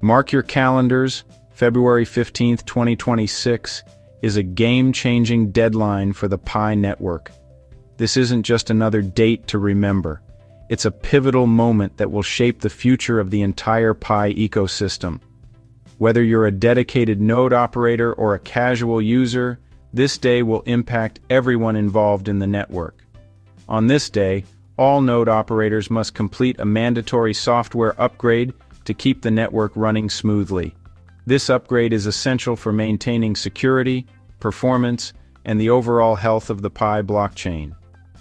Mark your calendars, February 15th, 2026 is a game-changing deadline for the Pi network. This isn't just another date to remember. It's a pivotal moment that will shape the future of the entire Pi ecosystem. Whether you're a dedicated node operator or a casual user, this day will impact everyone involved in the network. On this day, all node operators must complete a mandatory software upgrade to keep the network running smoothly. This upgrade is essential for maintaining security, performance, and the overall health of the Pi blockchain.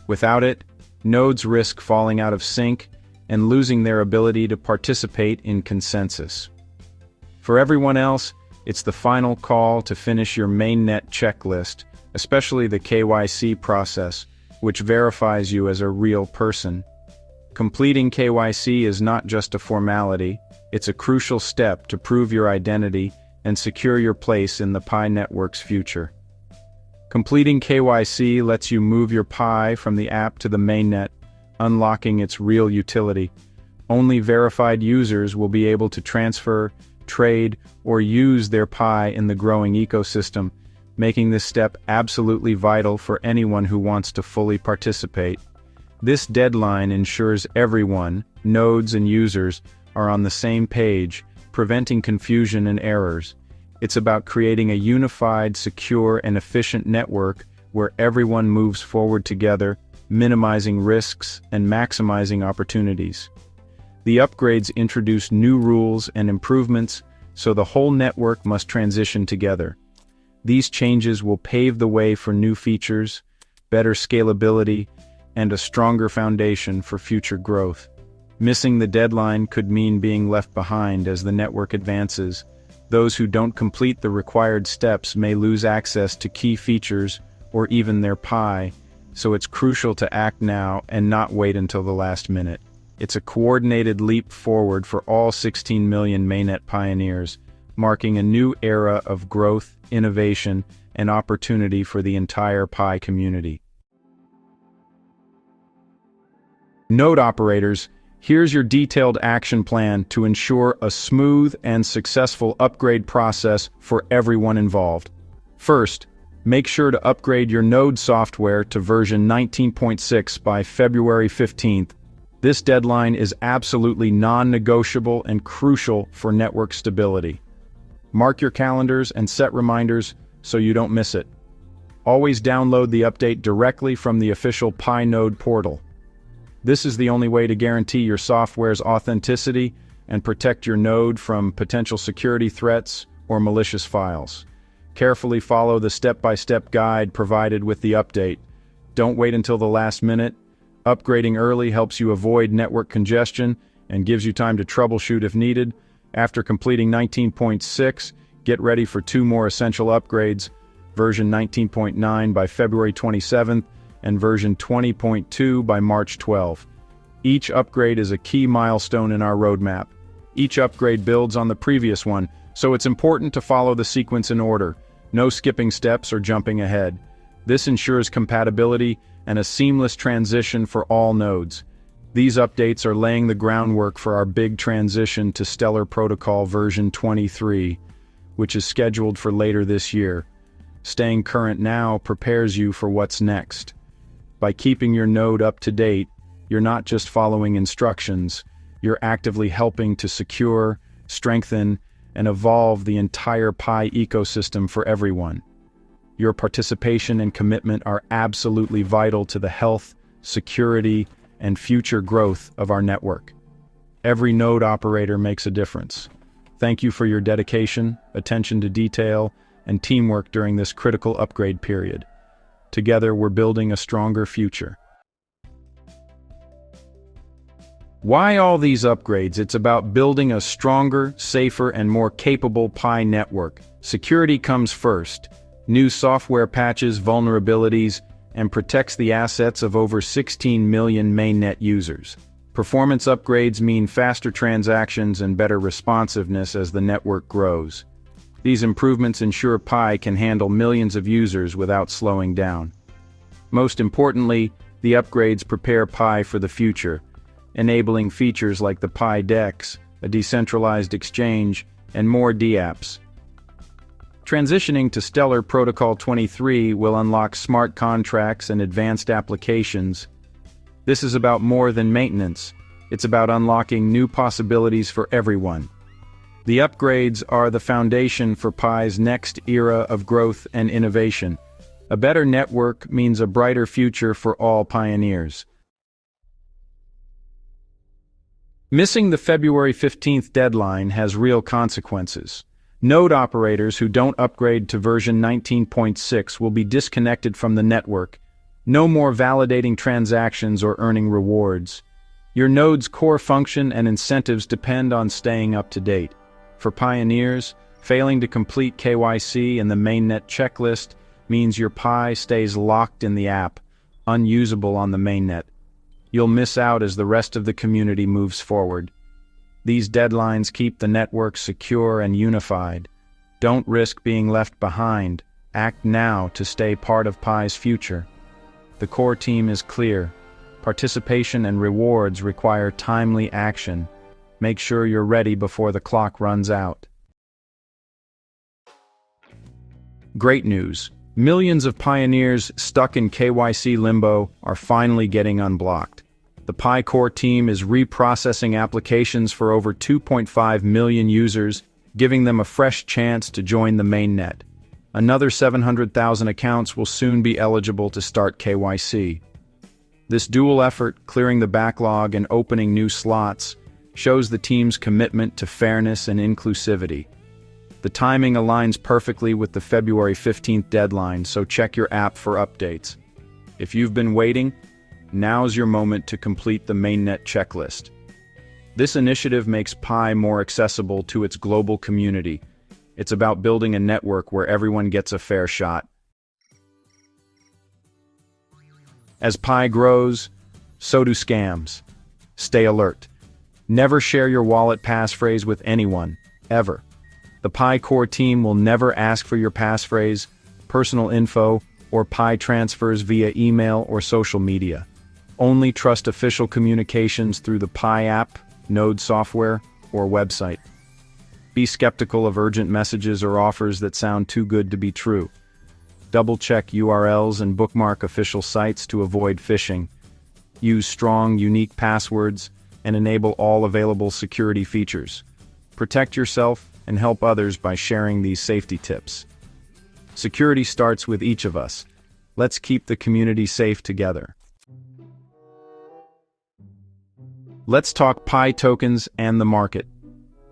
Without it, nodes risk falling out of sync and losing their ability to participate in consensus. For everyone else, it's the final call to finish your mainnet checklist, especially the KYC process, which verifies you as a real person. Completing KYC is not just a formality, it's a crucial step to prove your identity and secure your place in the Pi network's future. Completing KYC lets you move your Pi from the app to the mainnet, unlocking its real utility. Only verified users will be able to transfer, trade, or use their Pi in the growing ecosystem, making this step absolutely vital for anyone who wants to fully participate. This deadline ensures everyone, nodes and users, are on the same page, preventing confusion and errors. It's about creating a unified, secure, and efficient network where everyone moves forward together, minimizing risks and maximizing opportunities. The upgrades introduce new rules and improvements, so the whole network must transition together. These changes will pave the way for new features, better scalability, and a stronger foundation for future growth. Missing the deadline could mean being left behind as the network advances. Those who don't complete the required steps may lose access to key features or even their Pi, so it's crucial to act now and not wait until the last minute. It's a coordinated leap forward for all 16 million mainnet pioneers, marking a new era of growth, innovation, and opportunity for the entire Pi community. Node operators, here's your detailed action plan to ensure a smooth and successful upgrade process for everyone involved. First, make sure to upgrade your node software to version 19.6 by February 15th. This deadline is absolutely non-negotiable and crucial for network stability. Mark your calendars and set reminders so you don't miss it. Always download the update directly from the official Pi node portal. This is the only way to guarantee your software's authenticity and protect your node from potential security threats or malicious files. Carefully follow the step-by-step guide provided with the update. Don't wait until the last minute. Upgrading early helps you avoid network congestion and gives you time to troubleshoot if needed. After completing 19.6, get ready for 2 more essential upgrades, version 19.9 by February 27th and version 20.2 by March 12th. Each upgrade is a key milestone in our roadmap. Each upgrade builds on the previous one, so it's important to follow the sequence in order. No skipping steps or jumping ahead. This ensures compatibility and a seamless transition for all nodes. These updates are laying the groundwork for our big transition to Stellar Protocol version 23, which is scheduled for later this year. Staying current now prepares you for what's next. By keeping your node up to date, you're not just following instructions, you're actively helping to secure, strengthen, and evolve the entire Pi ecosystem for everyone. Your participation and commitment are absolutely vital to the health, security, and future growth of our network. Every node operator makes a difference. Thank you for your dedication, attention to detail, and teamwork during this critical upgrade period. Together, we're building a stronger future. Why all these upgrades? It's about building a stronger, safer, and more capable Pi network. Security comes first. New software patches vulnerabilities and protects the assets of over 16 million mainnet users. Performance upgrades mean faster transactions and better responsiveness as the network grows. These improvements ensure Pi can handle millions of users without slowing down. Most importantly, the upgrades prepare Pi for the future, enabling features like the Pi DEX, a decentralized exchange, and more dApps. Transitioning to Stellar Protocol 23 will unlock smart contracts and advanced applications. This is about more than maintenance. It's about unlocking new possibilities for everyone. The upgrades are the foundation for Pi's next era of growth and innovation. A better network means a brighter future for all pioneers. Missing the February 15th deadline has real consequences. Node operators who don't upgrade to version 19.6 will be disconnected from the network. No more validating transactions or earning rewards. Your node's core function and incentives depend on staying up to date. For pioneers, failing to complete KYC and the mainnet checklist means your Pi stays locked in the app, unusable on the mainnet. You'll miss out as the rest of the community moves forward. These deadlines keep the network secure and unified. Don't risk being left behind. Act now to stay part of Pi's future. The core team is clear. Participation and rewards require timely action. Make sure you're ready before the clock runs out. Great news. Millions of pioneers stuck in KYC limbo are finally getting unblocked. The Pi core team is reprocessing applications for over 2.5 million users, giving them a fresh chance to join the mainnet. Another 700,000 accounts will soon be eligible to start KYC. This dual effort, clearing the backlog and opening new slots, shows the team's commitment to fairness and inclusivity. The timing aligns perfectly with the February 15th deadline, so check your app for updates. If you've been waiting, now's your moment to complete the mainnet checklist. This initiative makes Pi more accessible to its global community. It's about building a network where everyone gets a fair shot. As Pi grows, so do scams. Stay alert. Never share your wallet passphrase with anyone, ever. The Pi core team will never ask for your passphrase, personal info, or Pi transfers via email or social media. Only trust official communications through the Pi app, Node software, or website. Be skeptical of urgent messages or offers that sound too good to be true. Double-check URLs and bookmark official sites to avoid phishing. Use strong, unique passwords and enable all available security features. Protect yourself and help others by sharing these safety tips. Security starts with each of us. Let's keep the community safe together. Let's talk Pi tokens and the market.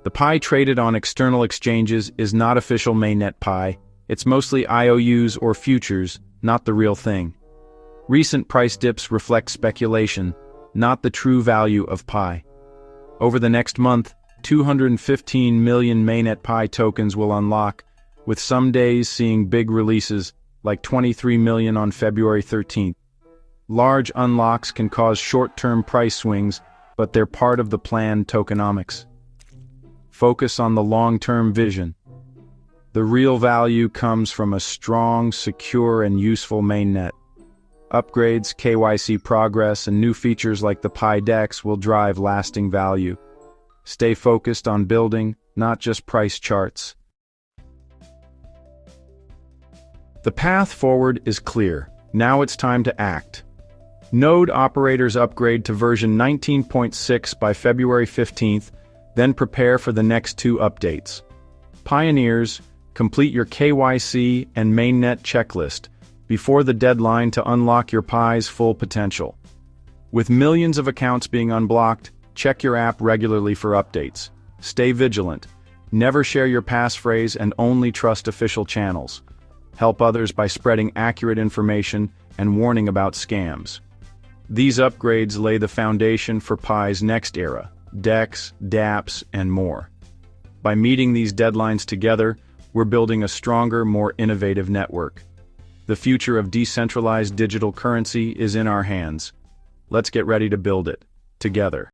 The Pi traded on external exchanges is not official mainnet Pi. It's mostly IOUs or futures, not the real thing. Recent price dips reflect speculation, not the true value of Pi. Over the next month, 215 million mainnet Pi tokens will unlock, with some days seeing big releases, like 23 million on February 13th. Large unlocks can cause short-term price swings, but they're part of the planned tokenomics. Focus on the long-term vision. The real value comes from a strong, secure, and useful mainnet. Upgrades, KYC progress, and new features like the Pi DEX will drive lasting value. Stay focused on building, not just price charts. The path forward is clear. Now it's time to act. Node operators upgrade to version 19.6 by February 15th, then prepare for the next two updates. Pioneers, complete your KYC and mainnet checklist before the deadline to unlock your Pi's full potential. With millions of accounts being unblocked, check your app regularly for updates. Stay vigilant. Never share your passphrase and only trust official channels. Help others by spreading accurate information and warning about scams. These upgrades lay the foundation for Pi's next era, DEX, dApps, and more. By meeting these deadlines together, we're building a stronger, more innovative network. The future of decentralized digital currency is in our hands. Let's get ready to build it, together.